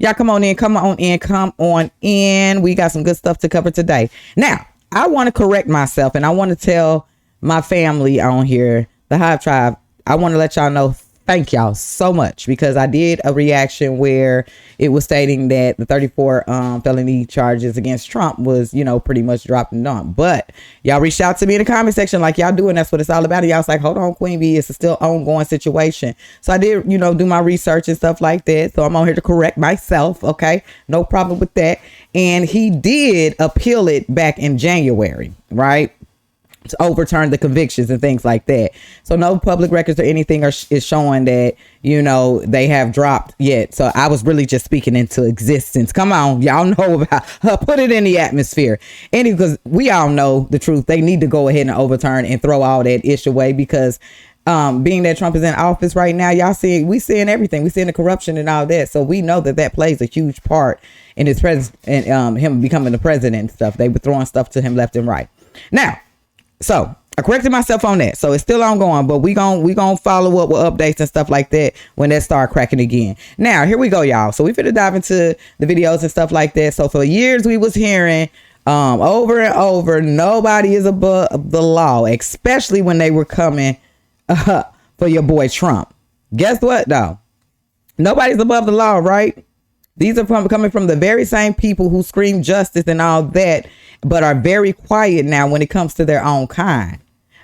Y'all come on in, come on in, come on in. We got some good stuff to cover today. Now, I want to correct myself, and I want to tell my family on here, the Hive Tribe, I want to let y'all know, thank y'all so much, because I did a reaction where it was stating that the 34 felony charges against Trump was, you know, pretty much dropped and done. But y'all reached out to me in the comment section like y'all do, and that's what it's all about. And y'all was like, hold on, Queen Bee, it's a still ongoing situation. So I did, you know, do my research and stuff like that. So I'm on here to correct myself. Okay, no problem with that. And he did appeal it back in January, right? To overturn the convictions and things like that. So no public records or anything is showing that, you know, they have dropped yet. So I was really just speaking into existence. Come on, y'all know about put it in the atmosphere. And because we all know the truth, they need to go ahead and overturn and throw all that ish away, because being that Trump is in office right now, y'all see, we seeing everything. We seeing the corruption and all that. So we know that that plays a huge part in his and him becoming the president and stuff. They were throwing stuff to him left and right. Now, so I corrected myself on that. So it's still ongoing, but we gon' follow up with updates and stuff like that when that start cracking again. Now, here we go, y'all. So we finna dive into the videos and stuff like that. So for years we was hearing over and over, nobody is above the law, especially when they were coming for your boy Trump. Guess what though? Nobody's above the law, right? These are coming from the very same people who scream justice and all that, but are very quiet now when it comes to their own kind.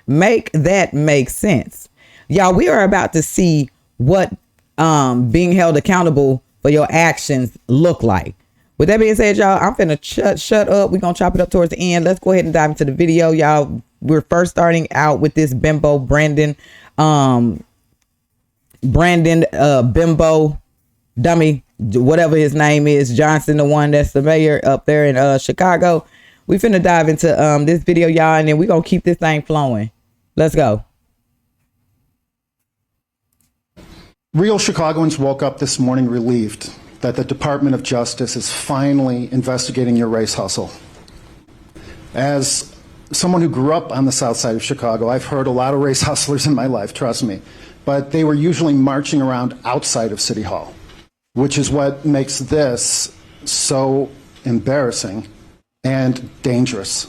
Make that make sense. Y'all, we are about to see what being held accountable for your actions look like. With that being said, y'all, I'm finna shut up. We're gonna chop it up towards the end. Let's go ahead and dive into the video, y'all. We're first starting out with this bimbo Brandon bimbo dummy, whatever his name is, Johnson, the one that's the mayor up there in Chicago. We finna dive into this video, y'all, and then we're gonna keep this thing flowing. Let's go. Real Chicagoans woke up this morning relieved that the Department of Justice is finally investigating your race hustle. As someone who grew up on the south side of Chicago, I've heard a lot of race hustlers in my life, trust me, but they were usually marching around outside of City Hall, which is what makes this so embarrassing and dangerous.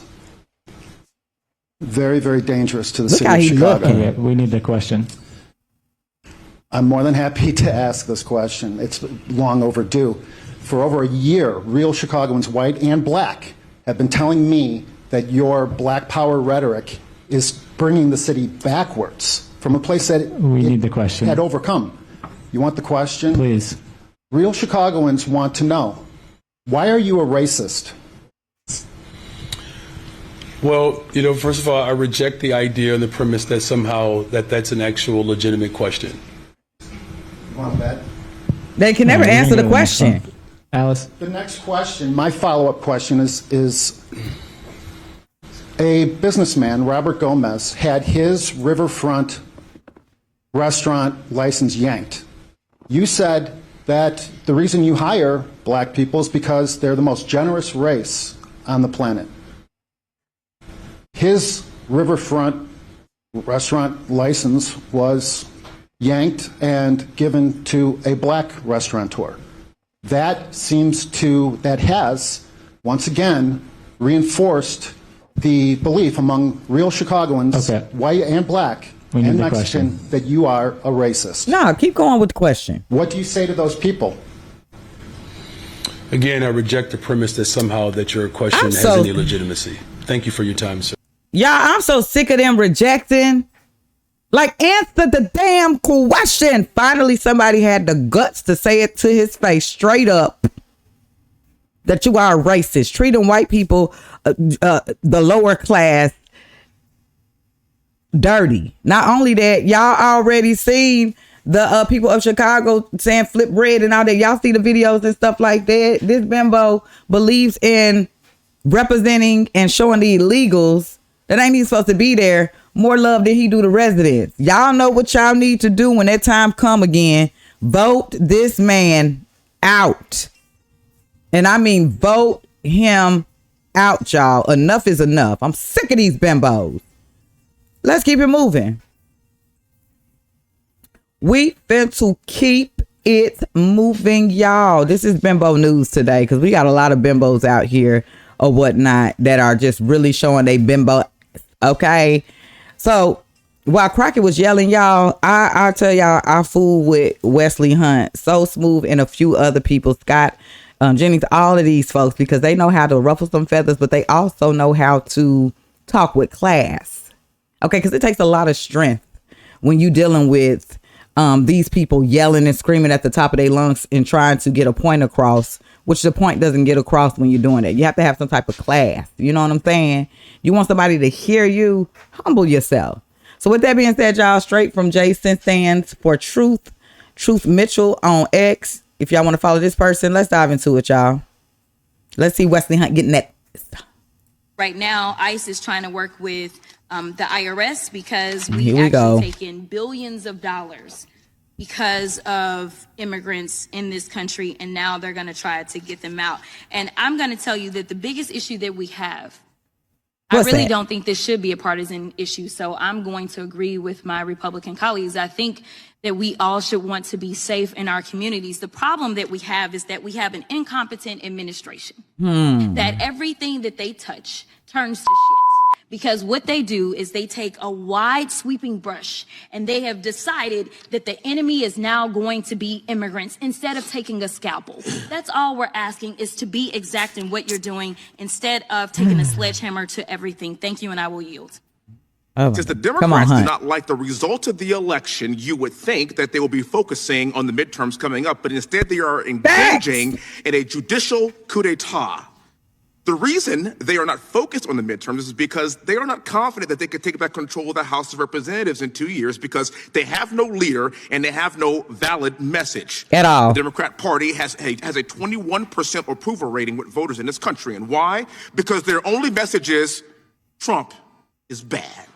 Very, very dangerous to the city of Chicago. Okay, we need the question. I'm more than happy to ask this question. It's long overdue. For over a year, real Chicagoans, white and black, have been telling me that your black power rhetoric is bringing the city backwards from a place that we need the question. Had overcome. You want the question? Please. Real Chicagoans want to know, why are you a racist? Well, you know, first of all, I reject the idea and the premise that somehow that's an actual legitimate question. You want that? They can never answer the question. Alice? The next question, my follow-up question is a businessman, Robert Gomez, had his riverfront restaurant license yanked. You said that the reason you hire black people is because they're the most generous race on the planet. His riverfront restaurant license was yanked and given to a black restaurateur. That has, once again, reinforced the belief among real Chicagoans, white and black and Mexican, that you are a racist. No, keep going with the question. What do you say to those people? Again, I reject the premise that somehow that your question has any legitimacy. Thank you for your time, sir. Y'all, I'm so sick of them rejecting. Like, answer the damn question. Finally, somebody had the guts to say it to his face straight up that you are a racist, treating white people, the lower class, dirty. Not only that, y'all already seen the people of Chicago saying flip bread and all that. Y'all see the videos and stuff like that. This bimbo believes in representing and showing the illegals that ain't even supposed to be there more love than he do the residents. Y'all know what y'all need to do when that time come again. Vote this man out. And I mean vote him out, y'all. Enough is enough. I'm sick of these bimbos. Let's keep it moving. We finna keep it's moving, y'all. This is bimbo news today because we got a lot of bimbos out here or whatnot that are just really showing they bimbo. Okay. So while Crockett was yelling, y'all, I tell y'all, I fool with Wesley Hunt, So Smooth, and a few other people, Scott Jennings, all of these folks, because they know how to ruffle some feathers, but they also know how to talk with class. Okay, because it takes a lot of strength when you dealing with these people yelling and screaming at the top of their lungs and trying to get a point across, which the point doesn't get across when you're doing it. You have to have some type of class. You know what I'm saying? You want somebody to hear you, humble yourself. So with that being said, y'all, straight from Jason stands for Truth Mitchell on X. If y'all want to follow this person, let's dive into it, y'all. Let's see Wesley Hunt getting that. Right now, ICE is trying to work with the IRS because we Here we go. taken billions of dollars because of immigrants in this country, and now they're going to try to get them out. And I'm going to tell you that the biggest issue that we have, What's I really that? don't think this should be a partisan issue. So I'm going to agree with my Republican colleagues. I think that we all should want to be safe in our communities. The problem that we have is that we have an incompetent administration, that everything that they touch turns to shit. Because what they do is they take a wide sweeping brush and they have decided that the enemy is now going to be immigrants instead of taking a scalpel. That's all we're asking, is to be exact in what you're doing instead of taking a sledgehammer to everything. Thank you, and I will yield. Oh, Since the come on, Democrats do Hunt. not like the result of the election, you would think that they will be focusing on the midterms coming up, but instead they are engaging in a judicial coup d'etat. The reason they are not focused on the midterms is because they are not confident that they can take back control of the House of Representatives in 2 years because they have no leader and they have no valid message. At all. The Democrat Party has a 21% approval rating with voters in this country. And why? Because their only message is Trump is bad.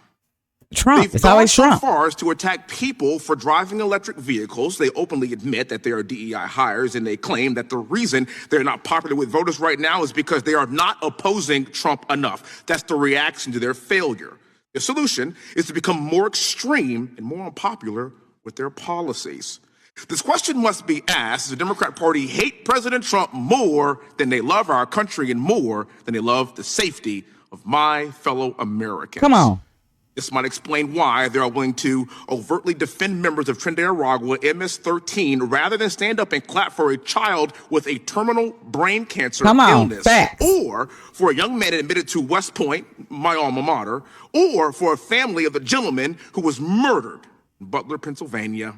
Trump. They've It's gone always so Trump. far as to attack people for driving electric vehicles. They openly admit that they are DEI hires, and they claim that the reason they're not popular with voters right now is because they are not opposing Trump enough. That's the reaction to their failure. The solution is to become more extreme and more unpopular with their policies. This question must be asked: does the Democrat Party hate President Trump more than they love our country and more than they love the safety of my fellow Americans? Come on. This might explain why they are willing to overtly defend members of Trinidad MS-13 rather than stand up and clap for a child with a terminal brain cancer Come on, illness, facts. or for a young man admitted to West Point, my alma mater, or for a family of a gentleman who was murdered in Butler, Pennsylvania.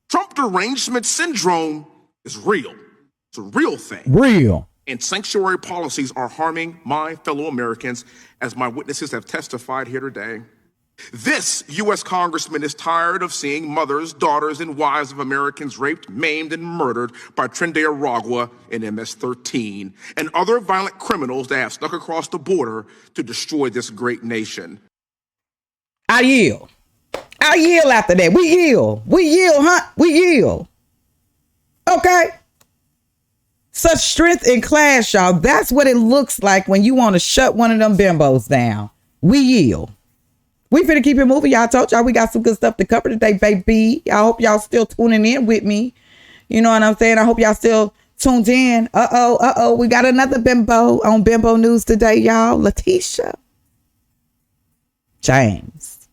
Trump derangement syndrome is real. It's a real thing. Real. And sanctuary policies are harming my fellow Americans, as my witnesses have testified here today. This U.S. congressman is tired of seeing mothers, daughters, and wives of Americans raped, maimed, and murdered by Trinidad and MS-13 and other violent criminals that have snuck across the border to destroy this great nation. I yield. I yield after that. We yield. We yield, Hunt. We yield. Okay. Such strength in class, y'all. That's what it looks like when you want to shut one of them bimbos down. We yield. We finna keep it moving. Y'all, told y'all we got some good stuff to cover today, baby. I hope y'all still tuning in with me. You know what I'm saying? I hope y'all still tuned in. Uh-oh. We got another bimbo on Bimbo News today, y'all. Letitia James.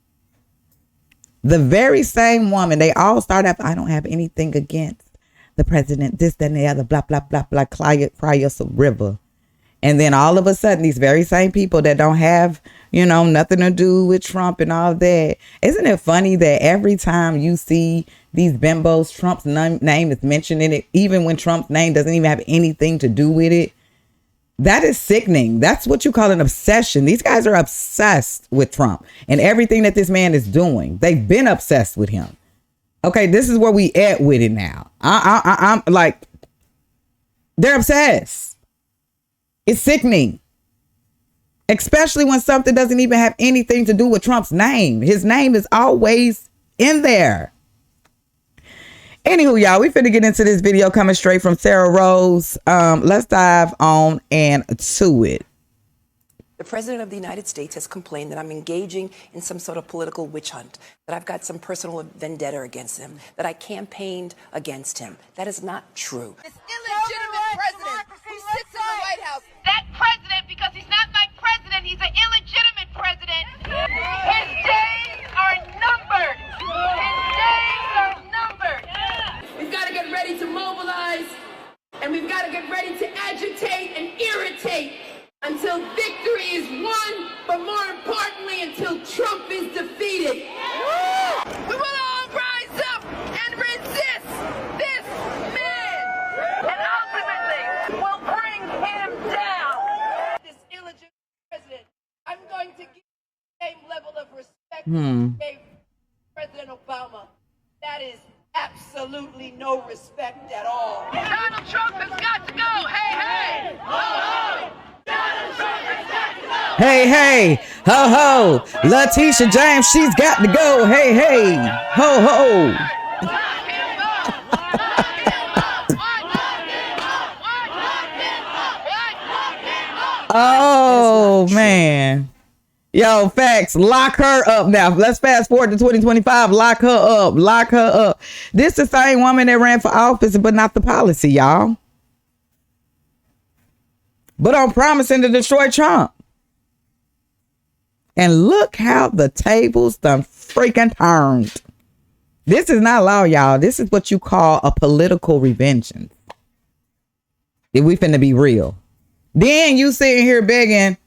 The very same woman. They all start up. I don't have anything against the president, this, that, and the other, blah, blah, blah, blah, cry us a river. And then all of a sudden, these very same people that don't have, nothing to do with Trump and all that. Isn't it funny that every time you see these bimbos, Trump's name is mentioned in it, even when Trump's name doesn't even have anything to do with it? That is sickening. That's what you call an obsession. These guys are obsessed with Trump and everything that this man is doing. They've been obsessed with him. Okay, this is where we at with it now. I'm like, they're obsessed. It's sickening. Especially when something doesn't even have anything to do with Trump's name. His name is always in there. Anywho, y'all, we finna get into this video coming straight from Sarah Rose. Let's dive on and to it. The President of the United States has complained that I'm engaging in some sort of political witch hunt, that I've got some personal vendetta against him, that I campaigned against him. That is not true. This illegitimate president who sits in the White House. That president, because he's not my president, he's an illegitimate president. His days are numbered. His days are numbered. We've got to get ready to mobilize, and we've got to get ready to agitate and irritate until victory is won, but more importantly, until Trump is defeated. We will all rise up and resist this man, And ultimately, we'll bring him down. this illegitimate president. I'm going to give the same level of respect you gave President Obama. That is absolutely no respect at all. Donald Trump has got to go. Hey, hey. Ho, ho. Donald Trump has got to go. Hey, hey, ho, ho. Letitia James, she's got to go. Hey, hey, ho, ho. Lock him up. Lock him up. Lock him up. Lock him up. Lock him up. Oh, man. Yo, facts. Lock her up now. Let's fast forward to 2025. Lock her up. Lock her up. This the same woman that ran for office, but not the policy, y'all. But I'm promising to destroy Trump. And look how the tables done freaking turned. This is not law, y'all. This is what you call a political revenge. If we finna be real. Then you sitting here begging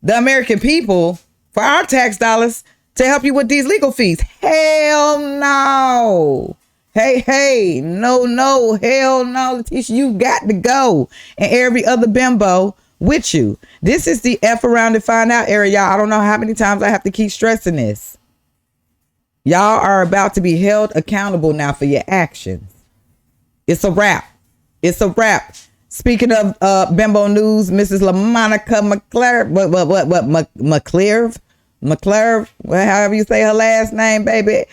the American people for our tax dollars to help you with these legal fees. Hell no. Hey, hey, no, hell no, Letitia, you got to go. And every other bimbo with you. This is the F around and find out area, y'all. I don't know how many times I have to keep stressing this. Y'all are about to be held accountable now for your actions. It's a wrap. It's a wrap. Speaking of bimbo news, Mrs. LaMonica McClure, however you say her last name, baby.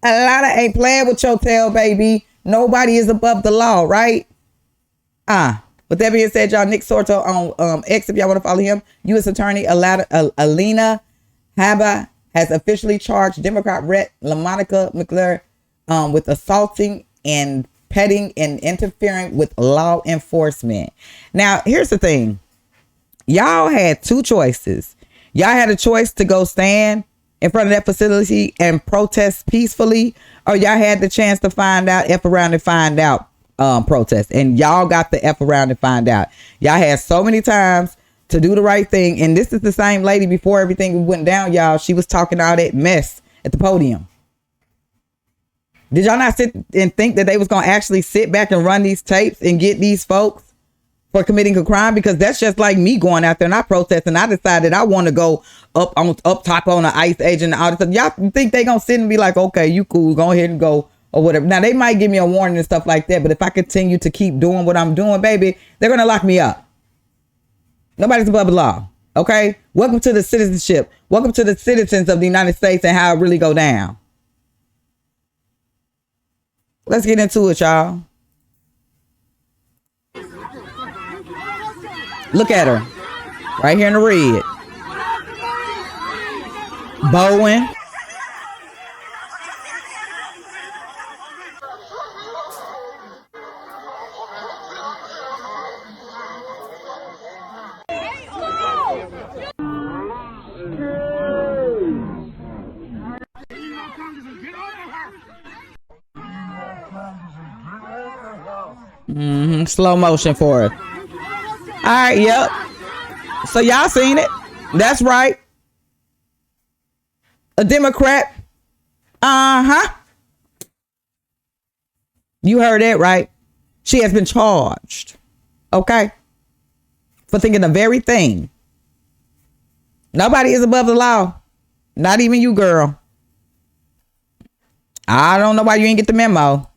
Alana ain't playing with your tail, baby. Nobody is above the law, right? With that being said, y'all, Nick Sorto on X, if y'all want to follow him, U.S. Attorney Alina Haba has officially charged Democrat Rep. LaMonica McClure with assaulting and petting and interfering with law enforcement. Now, here's the thing. Y'all had two choices. Y'all had a choice to go stand in front of that facility and protest peacefully, or y'all had the chance to find out, F around and find out protest. And y'all got the F around and find out. Y'all had so many times to do the right thing. And this is the same lady before everything went down, y'all. She was talking all that mess at the podium. Did y'all not sit and think that they was going to actually sit back and run these tapes and get these folks for committing a crime? Because that's just like me going out there and I protest and I decided I want to go up top on an ICE agent and all this stuff. Y'all think they going to sit and be like, okay, you cool, go ahead and go or whatever. Now they might give me a warning and stuff like that. But if I continue to keep doing what I'm doing, baby, they're going to lock me up. Nobody's above the law. Okay. Welcome to the citizenship. Welcome to the citizens of the United States and how it really go down. Let's get into it, y'all. Look at her. Right here in the red. Bowen. Slow motion for it. All right, yep. So y'all seen it. That's right. A Democrat. You heard that right. She has been charged. Okay. For thinking the very thing. Nobody is above the law. Not even you, girl. I don't know why you ain't get the memo.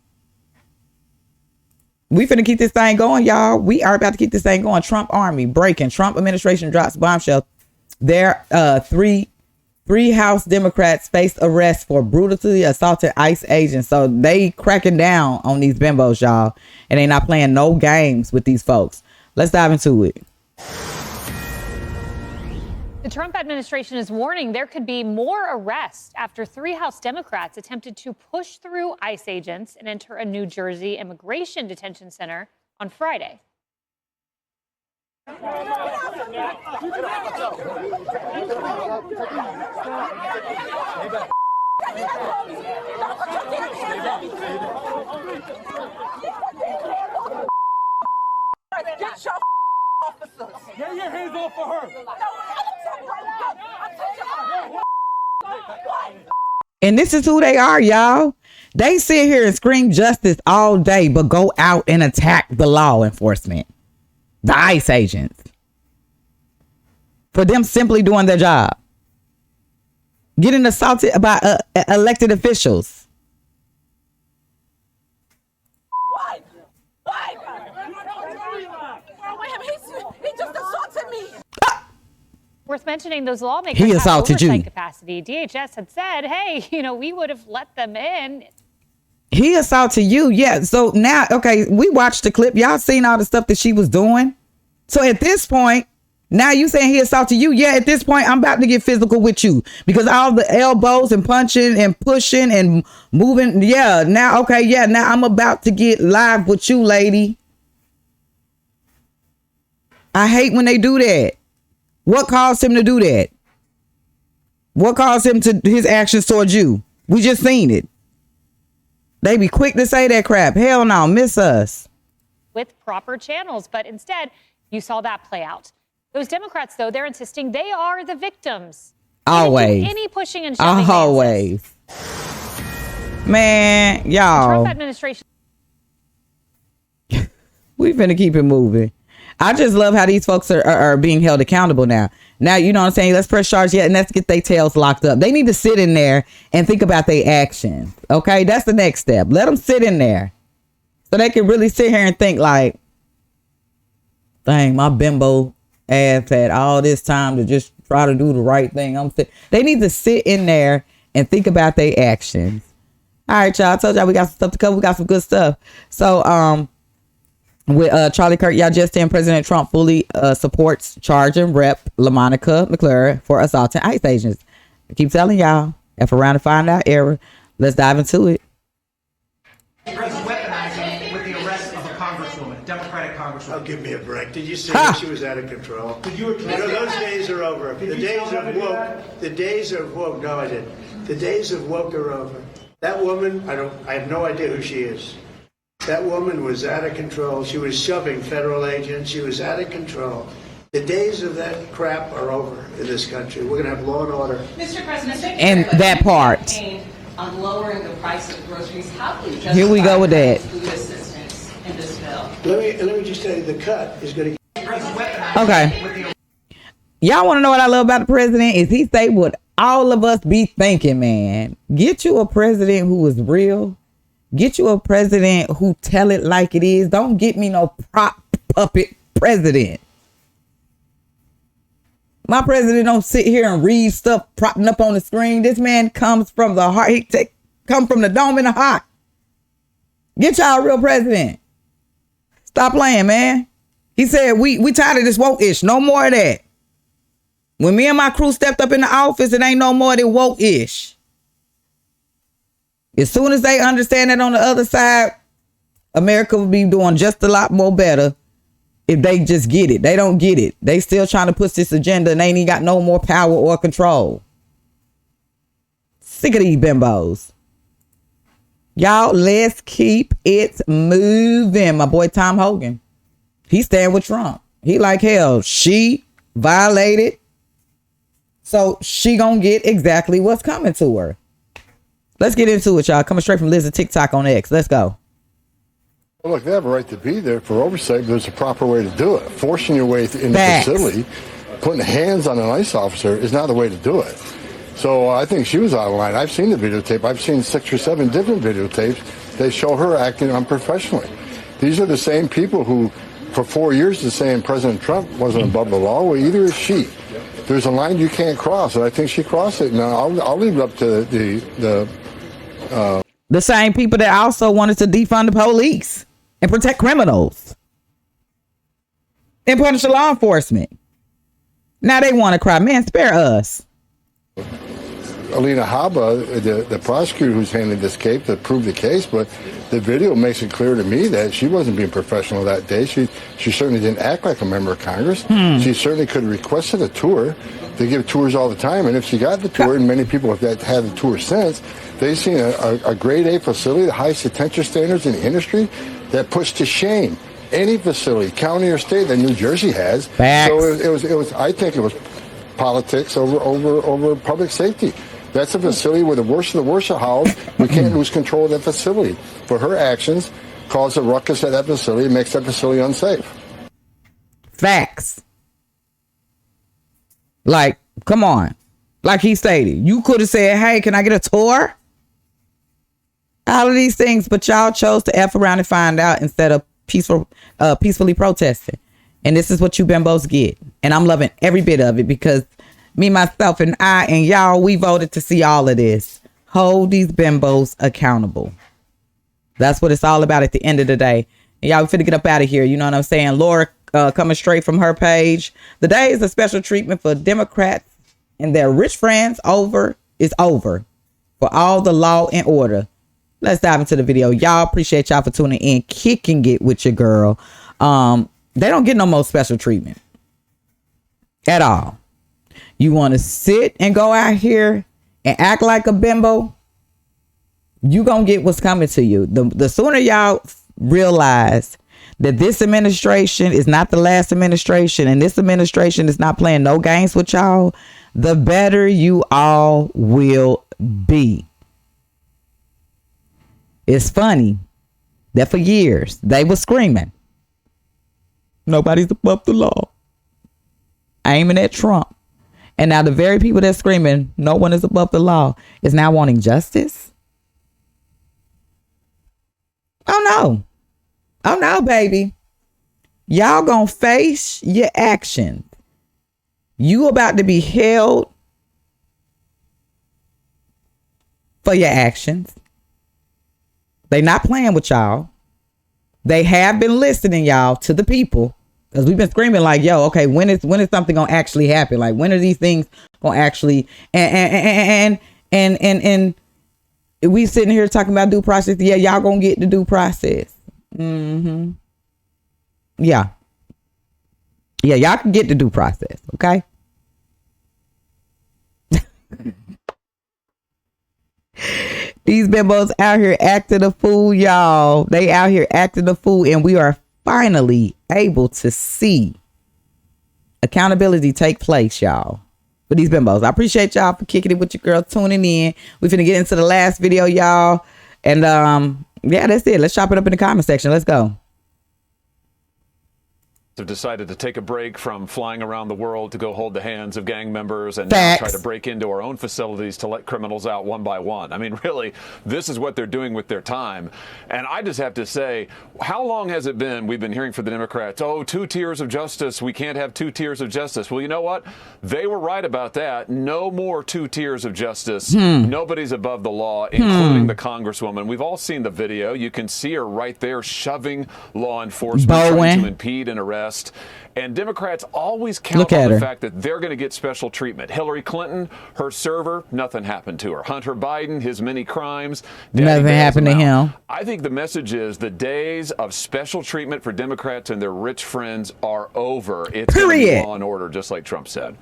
We finna keep this thing going, y'all. We are about to keep this thing going. Trump army breaking. Trump administration drops bombshell. There, three House Democrats face arrest for brutally assaulted ICE agents. So they cracking down on these bimbos, y'all. And they not playing no games with these folks. Let's dive into it. The Trump administration is warning there could be more arrests after 3 House Democrats attempted to push through ICE agents and enter a New Jersey immigration detention center on Friday. Get your officers. Get your hands off of her. And this is who they are, y'all. They sit here and scream justice all day, but go out and attack the law enforcement, the ICE agents, for them simply doing their job, getting assaulted by elected officials. Why? He just assaulted me. Worth mentioning, those lawmakers He have assaulted oversight you. capacity. DHS had said, hey, we would have let them in. He assaulted you. Yeah. So now, okay, we watched the clip. Y'all seen all the stuff that she was doing. So at this point, now you saying he assaulted you. Yeah. At this point, I'm about to get physical with you because all the elbows and punching and pushing and moving. Yeah. Now, okay. Yeah. Now I'm about to get live with you, lady. I hate when they do that. What caused him to do that? What caused him to his actions towards you? We just seen it. They be quick to say that crap. Hell no, miss us. With proper channels, but instead, you saw that play out. Those Democrats, though, they're insisting they are the victims. Always. Any pushing and shoving. Always. Man, y'all. Trump administration. We finna keep it moving. I just love how these folks are being held accountable now. Now, you know what I'm saying? Let's press charge yet and let's get their tails locked up. They need to sit in there and think about their actions. Okay, that's the next step. Let them sit in there so they can really sit here and think like, dang, my bimbo ass had all this time to just try to do the right thing. They need to sit in there and think about their actions. All right, y'all. I told y'all we got some stuff to cover. We got some good stuff. So, with Charlie Kirk, y'all just in, President Trump fully supports charging Rep. LaMonica McClure for assaulting ICE agents. I keep telling y'all, if around to find out era, let's dive into it. Weaponizing with the arrest of a congresswoman, Democratic congresswoman. Oh, give me a break. Did you see that she was out of control? Did you know, those days are over. The days of woke. The days of woke. No, I didn't. The days of woke are over. That woman, I have no idea who she is. That woman was out of control. She was shoving federal agents. She was out of control. The days of that crap are over in this country. We're going to have law and order. Mr. President, thank and you that part. On lowering the price of groceries, how do you justify Here we go with that. food assistance in this bill? Let me just tell you, the cut is going to. Okay. Y'all want to know what I love about the president? Is he say what all of us be thinking, man. Get you a president who is real. Get you a president who tell it like it is. Don't get me no prop puppet president. My president don't sit here and read stuff propping up on the screen. This man comes from the heart. He come from the dome in the heart. Get y'all a real president. Stop playing, man. He said, we tired of this woke-ish. No more of that. When me and my crew stepped up in the office, it ain't no more of that woke-ish. As soon as they understand that on the other side, America will be doing just a lot more better if they just get it. They don't get it. They still trying to push this agenda and they ain't got no more power or control. Sick of these bimbos. Y'all, let's keep it moving. My boy Tom Hogan, he stand with Trump. He like, hell, she violated, so she gonna get exactly what's coming to her. Let's get into it, y'all. Coming straight from Liz and TikTok on X. Let's go. Well, look, they have a right to be there for oversight, but there's a proper way to do it. Forcing your way into the facility, putting hands on an ICE officer is not the way to do it. So I think she was out of line. I've seen the videotape. I've seen 6 or 7 different videotapes. They show her acting unprofessionally. These are the same people who, for 4 years, are saying President Trump wasn't above the law. Well, either is she. There's a line you can't cross, and I think she crossed it. Now, I'll leave it up to the same people that also wanted to defund the police and protect criminals and punish the law enforcement. Now they want to cry. Man, spare us. Alina Habba, the prosecutor who's handling this case, to prove the case, but the video makes it clear to me that she wasn't being professional that day. She certainly didn't act like a member of Congress. She certainly could have requested a tour. They give tours all the time, and if she got the tour, and many people have had the tour since, they've seen a grade A facility, the highest detention standards in the industry, that puts to shame any facility, county or state, that New Jersey has. Facts. So it was. I think it was politics over public safety. That's a facility where the worst of the worst are housed. We can't lose control of that facility. But her actions cause a ruckus at that facility and makes that facility unsafe. Facts. Like, come on. Like he stated, you could have said, hey, can I get a tour? All of these things, but y'all chose to F around and find out instead of peacefully protesting. And this is what you bimbos get. And I'm loving every bit of it because me, myself, and I, and y'all, we voted to see all of this. Hold these bimbos accountable. That's what it's all about at the end of the day. And y'all, we finna get up out of here. You know what I'm saying? Laura coming straight from her page. The day is a special treatment for Democrats and their rich friends is over for all the law and order. Let's dive into the video. Y'all, appreciate y'all for tuning in. Kicking it with your girl. They don't get no more special treatment at all. You want to sit and go out here and act like a bimbo, you gonna get what's coming to you. The sooner y'all realize that this administration is not the last administration and this administration is not playing no games with y'all, the better you all will be. It's funny that for years they were screaming, nobody's above the law, aiming at Trump. And now the very people that's screaming, no one is above the law, is now wanting justice. Oh no. Oh no, baby. Y'all gonna face your actions. You about to be held for your actions. They not playing with y'all. They have been listening, y'all, to the people. Because we've been screaming like, yo, okay, when is something gonna actually happen? Like, when are these things gonna actually and we sitting here talking about due process? Yeah, y'all gonna get the due process. Yeah, y'all can get the due process. Okay. These bimbos out here acting a fool, y'all. They out here acting a fool, and we are finally able to see accountability take place, y'all, for these bimbos. I appreciate y'all for kicking it with your girl, tuning in. We finna get into the last video, y'all. And yeah, that's it. Let's chop it up in the comment section. Let's go. Have decided to take a break from flying around the world to go hold the hands of gang members and now try to break into our own facilities to let criminals out one by one. I mean, really, this is what they're doing with their time. And I just have to say, how long has it been we've been hearing from the Democrats, oh, 2 tiers of justice. We can't have 2 tiers of justice. Well, you know what? They were right about that. No more 2 tiers of justice. Nobody's above the law, including the congresswoman. We've all seen the video. You can see her right there shoving law enforcement, trying to impede an arrest. And Democrats always count on the fact that they're going to get special treatment. Hillary Clinton, her server, nothing happened to her. Hunter Biden, his many crimes, nothing happened to him. I think the message is the days of special treatment for Democrats and their rich friends are over. It's going to be law and order, just like Trump said.